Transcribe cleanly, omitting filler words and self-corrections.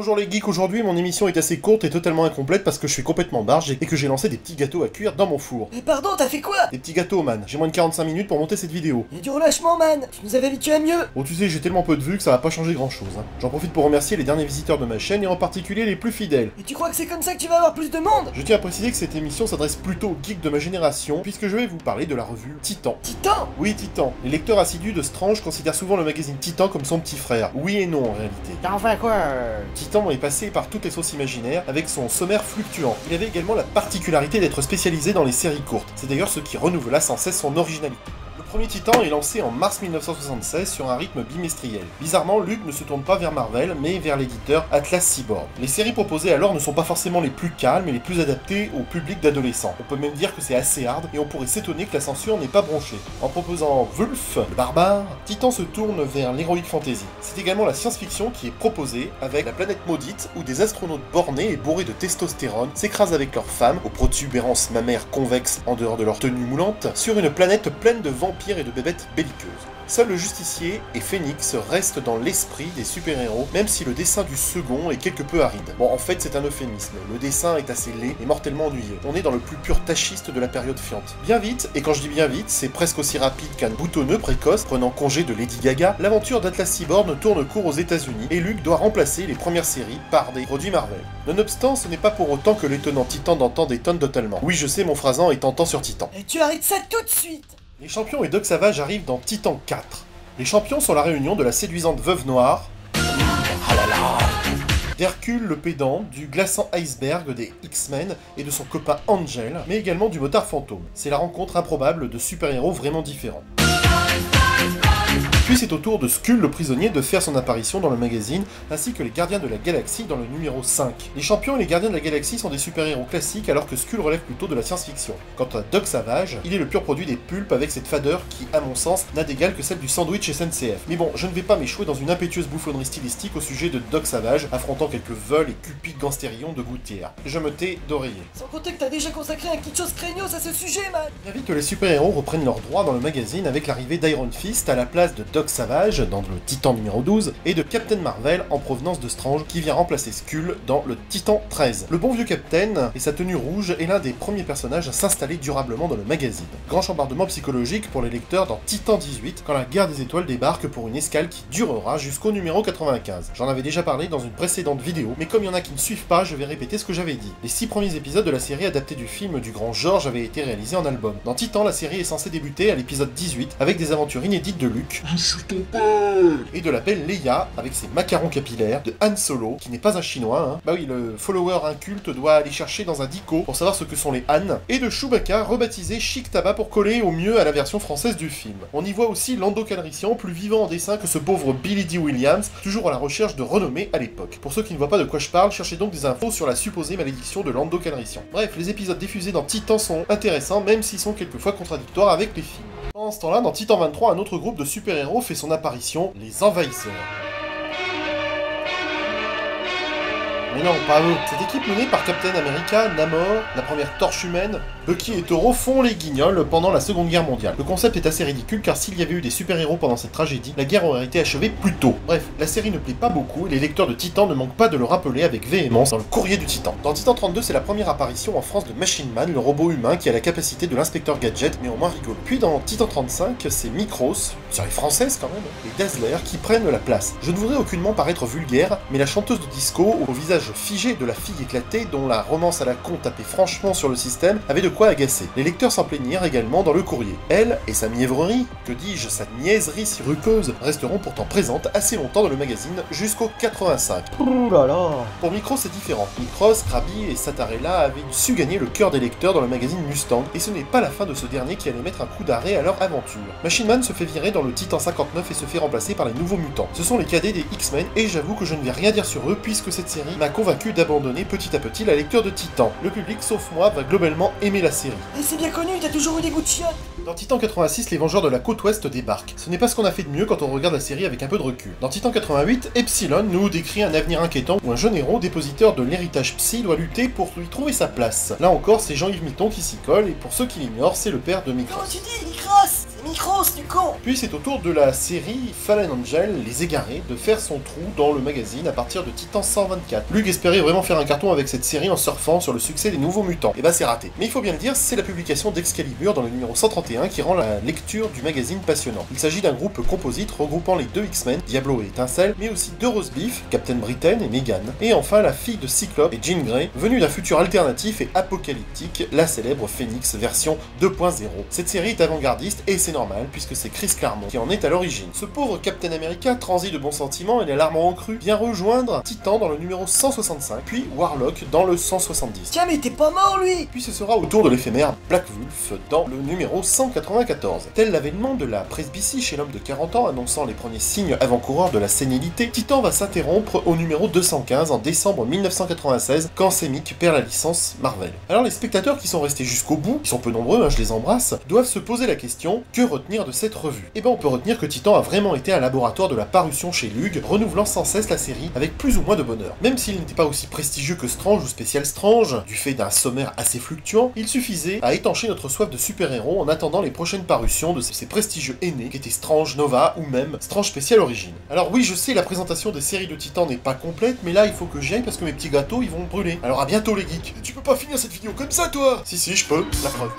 Bonjour les geeks, aujourd'hui mon émission est assez courte et totalement incomplète parce que je suis complètement barge et que j'ai lancé des petits gâteaux à cuire dans mon four. Mais pardon, t'as fait quoi? Des petits gâteaux, man. J'ai moins de 45 minutes pour monter cette vidéo. Il y a du relâchement, man. Tu nous avais habitués à mieux. Bon, tu sais, j'ai tellement peu de vues que ça va pas changer grand chose. J'en profite pour remercier les derniers visiteurs de ma chaîne et en particulier les plus fidèles. Et tu crois que c'est comme ça que tu vas avoir plus de monde? Je tiens à préciser que cette émission s'adresse plutôt aux geeks de ma génération puisque je vais vous parler de la revue Titan. Titan? Oui, Titan. Les lecteurs assidus de Strange considèrent souvent le magazine Titan comme son petit frère. Oui et non en réalité. T'en fais quoi? Titan est passé par toutes les sauces imaginaires avec son sommaire fluctuant. Il avait également la particularité d'être spécialisé dans les séries courtes. C'est d'ailleurs ce qui renouvela sans cesse son originalité. Le premier Titan est lancé en mars 1976 sur un rythme bimestriel. Bizarrement, Luke ne se tourne pas vers Marvel, mais vers l'éditeur Atlas Cyborg. Les séries proposées alors ne sont pas forcément les plus calmes et les plus adaptées au public d'adolescents. On peut même dire que c'est assez hard, et on pourrait s'étonner que la censure n'ait pas bronché. En proposant Wulf, le barbare, Titan se tourne vers l'heroic fantasy. C'est également la science-fiction qui est proposée, avec la planète maudite, où des astronautes bornés et bourrés de testostérone s'écrasent avec leurs femmes, aux protubérances mammaires convexes en dehors de leur tenue moulante, sur une planète pleine de vampires et de bébêtes belliqueuses. Seul le justicier et Phoenix restent dans l'esprit des super-héros, même si le dessin du second est quelque peu aride. Bon, en fait, c'est un euphémisme. Le dessin est assez laid et mortellement ennuyeux. On est dans le plus pur tachiste de la période fiante. Bien vite, et quand je dis bien vite, c'est presque aussi rapide qu'un boutonneux précoce prenant congé de Lady Gaga, l'aventure d'Atlas Cyborg tourne court aux États-Unis et Luke doit remplacer les premières séries par des produits Marvel. Nonobstant, ce n'est pas pour autant que l'étonnant Titan d'antan détonne totalement. Oui, je sais, mon phrasan est tentant sur Titan. Et tu arrêtes ça tout de suite. Les champions et Doc Savage arrivent dans Titan 4. Les champions sont la réunion de la séduisante veuve noire, d'Hercule le pédant, du glaçant iceberg des X-Men et de son copain Angel, mais également du motard fantôme. C'est la rencontre improbable de super-héros vraiment différents. Puis c'est au tour de Skull le prisonnier de faire son apparition dans le magazine, ainsi que les Gardiens de la Galaxie dans le numéro 5. Les champions et les Gardiens de la Galaxie sont des super-héros classiques alors que Skull relève plutôt de la science-fiction. Quant à Doc Savage, il est le pur produit des pulpes avec cette fadeur qui, à mon sens, n'a d'égal que celle du sandwich SNCF. Mais bon, je ne vais pas m'échouer dans une impétueuse bouffonnerie stylistique au sujet de Doc Savage, affrontant quelques vols et cupides gangstérions de gouttière. Je me tais d'oreiller. Sans compter que t'as déjà consacré un kitschos craignos à ce sujet, man. Bien vite, les super-héros reprennent leurs droits dans le magazine avec l'arrivée d'Iron Fist à la place de Doc Savage dans le Titan numéro 12 et de Captain Marvel en provenance de Strange qui vient remplacer Skull dans le Titan 13. Le bon vieux Captain et sa tenue rouge est l'un des premiers personnages à s'installer durablement dans le magazine. Grand chambardement psychologique pour les lecteurs dans Titan 18 quand la guerre des étoiles débarque pour une escale qui durera jusqu'au numéro 95. J'en avais déjà parlé dans une précédente vidéo, mais comme il y en a qui ne suivent pas, je vais répéter ce que j'avais dit. Les 6 premiers épisodes de la série adaptée du film du grand George avaient été réalisés en album. Dans Titan, la série est censée débuter à l'épisode 18 avec des aventures inédites de Luke et de la belle Leia avec ses macarons capillaires, de Han Solo, qui n'est pas un chinois, hein. Bah oui, le follower inculte doit aller chercher dans un dico pour savoir ce que sont les Han, et de Chewbacca, rebaptisé Chic Tabac pour coller au mieux à la version française du film. On y voit aussi Lando Calrissian, plus vivant en dessin que ce pauvre Billy Dee Williams, toujours à la recherche de renommée à l'époque. Pour ceux qui ne voient pas de quoi je parle, cherchez donc des infos sur la supposée malédiction de Lando Calrissian. Bref, les épisodes diffusés dans Titan sont intéressants, même s'ils sont quelquefois contradictoires avec les films. Pendant ce temps-là, dans Titan 23, un autre groupe de super-héros fait son apparition, les Envahisseurs. Mais non, pas eux. Cette équipe menée par Captain America, Namor, la première torche humaine, Bucky et Toro font les guignols pendant la Seconde Guerre mondiale. Le concept est assez ridicule car s'il y avait eu des super-héros pendant cette tragédie, la guerre aurait été achevée plus tôt. Bref, la série ne plaît pas beaucoup et les lecteurs de Titan ne manquent pas de le rappeler avec véhémence dans le courrier du Titan. Dans Titan 32, c'est la première apparition en France de Machine Man, le robot humain qui a la capacité de l'inspecteur Gadget, mais au moins rigolo. Puis dans Titan 35, c'est Micros, série française quand même, et Dazzler qui prennent la place. Je ne voudrais aucunement paraître vulgaire, mais la chanteuse de disco, au visage figé de la fille éclatée, dont la romance à la con tapait franchement sur le système, avait de quoi agacer. Les lecteurs s'en plaignirent également dans le courrier. Elle et sa mièvrerie, que dis-je, sa niaiserie sirupeuse, resteront pourtant présentes assez longtemps dans le magazine, jusqu'au 85. Ouh là là. Pour Micros, c'est différent. Micros, Krabi et Satarella avaient su gagner le cœur des lecteurs dans le magazine Mustang, et ce n'est pas la fin de ce dernier qui allait mettre un coup d'arrêt à leur aventure. Machine Man se fait virer dans le Titan 59 et se fait remplacer par les nouveaux mutants. Ce sont les cadets des X-Men, et j'avoue que je ne vais rien dire sur eux, puisque cette série m'a convaincu d'abandonner petit à petit la lecture de Titan. Le public, sauf moi, va globalement aimer la série. Et c'est bien connu, t'as toujours eu des goûts de chiottes. Dans Titan 86, les Vengeurs de la Côte Ouest débarquent. Ce n'est pas ce qu'on a fait de mieux quand on regarde la série avec un peu de recul. Dans Titan 88, Epsilon nous décrit un avenir inquiétant où un jeune héros dépositeur de l'héritage Psy doit lutter pour lui trouver sa place. Là encore, c'est Jean-Yves Mitton qui s'y colle, et pour ceux qui l'ignorent, c'est le père de Micros. Comment tu dis, Micros? C'est Micros, du con. Puis c'est au tour de la série Fallen Angel, Les Égarés, de faire son trou dans le magazine à partir de Titan 124. Luke espérait vraiment faire un carton avec cette série en surfant sur le succès des Nouveaux Mutants. Et bah c'est raté. Mais il faut bien le dire, c'est la publication d'Excalibur dans le numéro 131 qui rend la lecture du magazine passionnant. Il s'agit d'un groupe composite regroupant les deux X-Men, Diablo et Étincelle, mais aussi deux Rosebeef, Captain Britain et Megan, et enfin la fille de Cyclope et Jean Grey, venue d'un futur alternatif et apocalyptique, la célèbre Phoenix version 2.0. Cette série est avant-gardiste et c'est normal puisque c'est Chris Claremont qui en est à l'origine. Ce pauvre Captain America transit de bons sentiments et les larmes en cru vient rejoindre Titan dans le numéro 165, puis Warlock dans le 170. Tiens, mais t'es pas mort, lui. Puis ce sera au tour de l'éphémère Black Wolf dans le numéro 194. Tel l'avènement de la presbytie chez l'homme de 40 ans annonçant les premiers signes avant-coureurs de la sénilité, Titan va s'interrompre au numéro 215 en décembre 1996 quand Semic perd la licence Marvel. Alors les spectateurs qui sont restés jusqu'au bout, qui sont peu nombreux, je les embrasse, doivent se poser la question, que retenir de cette revue? Eh ben on peut retenir que Titan a vraiment été un laboratoire de la parution chez Lug, renouvelant sans cesse la série avec plus ou moins de bonheur. Même s'il n'était pas aussi prestigieux que Strange ou Spécial Strange, du fait d'un sommaire assez fluctuant, il suffisait à étancher notre soif de super-héros en attendant les prochaines parutions de ces prestigieux aînés qu'étaient Strange, Nova ou même Strange Spécial Origine. Alors oui, je sais, la présentation des séries de Titan n'est pas complète, mais là il faut que j'y aille parce que mes petits gâteaux ils vont brûler. Alors à bientôt les geeks. Tu peux pas finir cette vidéo comme ça toi? Si, je peux, la preuve.